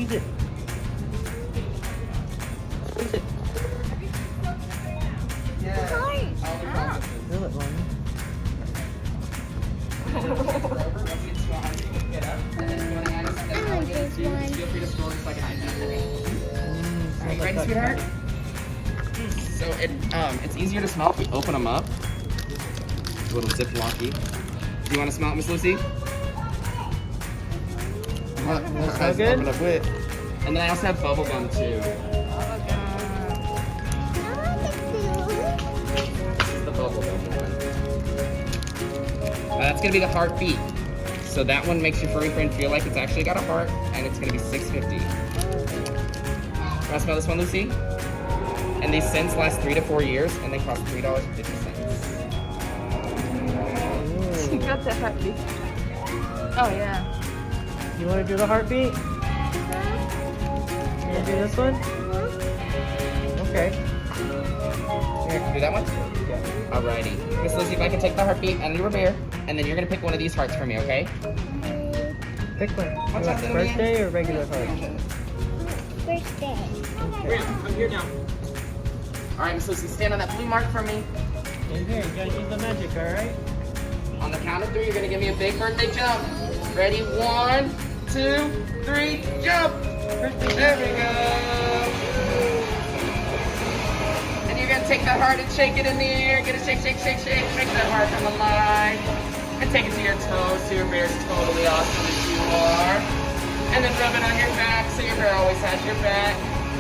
Squeeze it. Squeeze it. Yeah. Feel it, Mommy. Feel free to store just like an iPad. Are you ready, sweetheart? So it's easier to smell if we open them up. It's a little ziplocky. Do you want to smell it, Miss Lucy? Smell good? Open up with. And then I also have bubble gum too. This is the bubble gum one. That's gonna be the heartbeat. So that one makes your furry friend feel like it's actually got a heart, and it's gonna be $6.50. Want to smell this one, Lucy? And these scents last 3 to 4 years, and they cost $3.50. She got the heartbeat. Oh yeah. You want to do the heartbeat? You want to do this one? Okay. Here, do that one? Yeah. Alrighty. Miss Lucy, if I can take the heartbeat and your bear, and then you're gonna pick one of these hearts for me, okay? Pick one. You What's want up, little birthday or regular heart? Birthday. Okay. I'm here now. Alright, Miss Lucy, stand on that blue mark for me. In here, you gotta use the magic, alright? On the count of 3, you're gonna give me a big birthday jump. Ready? 1, 2, 3, jump! There we go. And you're gonna take that heart and shake it in the air. Get a shake, shake, shake, shake. Make that heart come alive. And take it to your toes so your bear's totally awesome as you are. And then rub it on your back so your bear always has your back.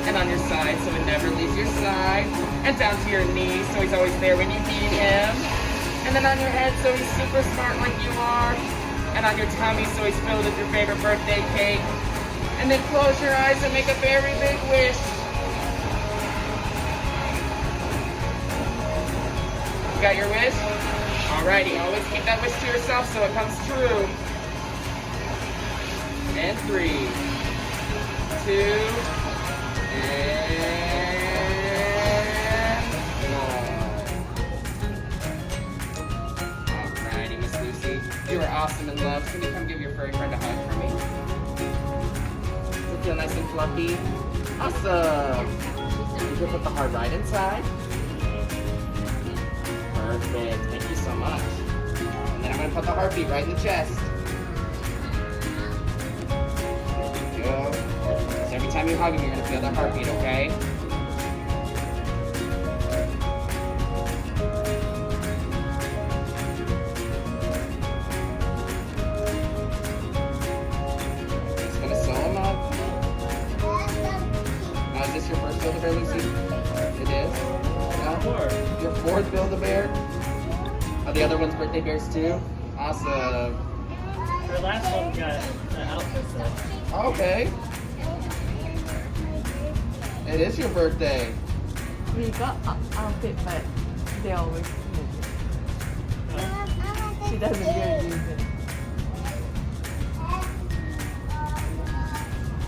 And on your side so it never leaves your side. And down to your knees so he's always there when you need him. And then on your head so he's super smart like you are. And on your tummy so he's filled with your favorite birthday cake. And then close your eyes and make a very big wish. You got your wish? Alrighty, always keep that wish to yourself so it comes true. And 3, 2, and 1. Alrighty, Miss Lucy. You are awesome and loved. Can you come give your furry friend a hug for me? Does it feel nice and fluffy? Awesome. You can put the heart right inside. Perfect. Thank you so much. And then I'm going to put the heartbeat right in the chest. There you go. So every time you hug him, you're going to feel that heartbeat, okay? Just going to sew him up. Now, is this your first Build-A-Bear, Lucy? It is? No? Your 4th Build-A-Bear? Are the other ones birthday bears too? Awesome. Her last one got an outfit, so. Okay. It is your birthday. We got outfit, but they always use it. She doesn't really use it.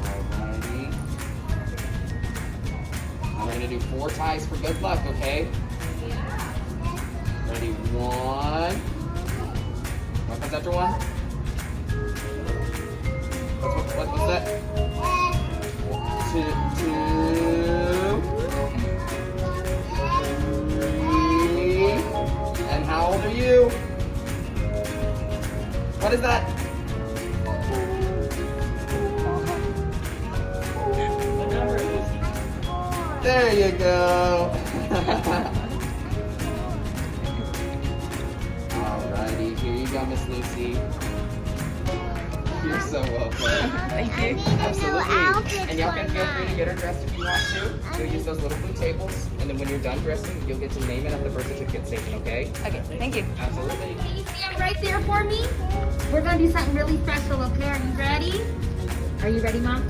Alrighty. I'm gonna do 4 ties for good luck, okay? Ready? 1. What comes after 1? What's that? 2. 3. And how old are you? What is that? What number, Lucy? There you go. Alrighty, here you go, Miss Lucy. You're so welcome. Thank you. Absolutely. And y'all can feel free to get her dressed if you want to. You'll use those little blue tables, and then when you're done dressing, you'll get to name it at the birth certificate station, okay? Okay, thank you. Absolutely. Can you stand right there for me? We're gonna do something really special, okay? Are you ready? Are you ready, Mom?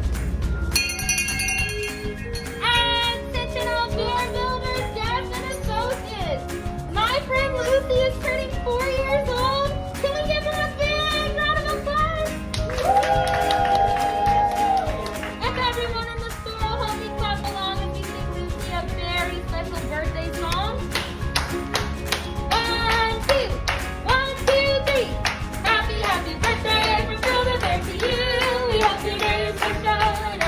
And Sentinel Bear Builders, Dads and Associates, my friend Lucy is turning 4 years old. Can we give her a big round of applause? If everyone in the store will help me clap along and we sing Lucy a very special birthday song. 1, 2, 1, 2, 3. Happy, happy birthday from Build-A-Bear to you. We hope you're very special and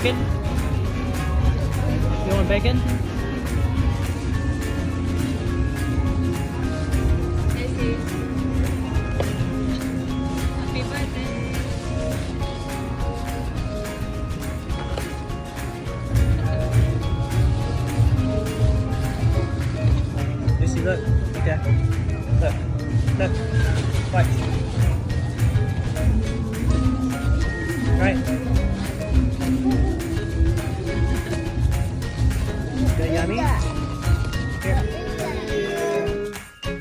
bacon? You want bacon? Lucy. Happy birthday. Lucy, look. Yeah. Look. Look. What? Right. Is that yummy? Here.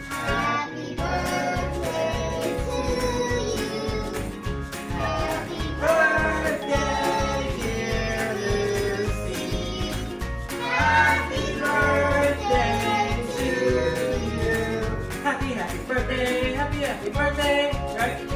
Happy birthday to you. Happy birthday, dear Lucy. Happy birthday to you. Happy birthday, happy birthday. Ready?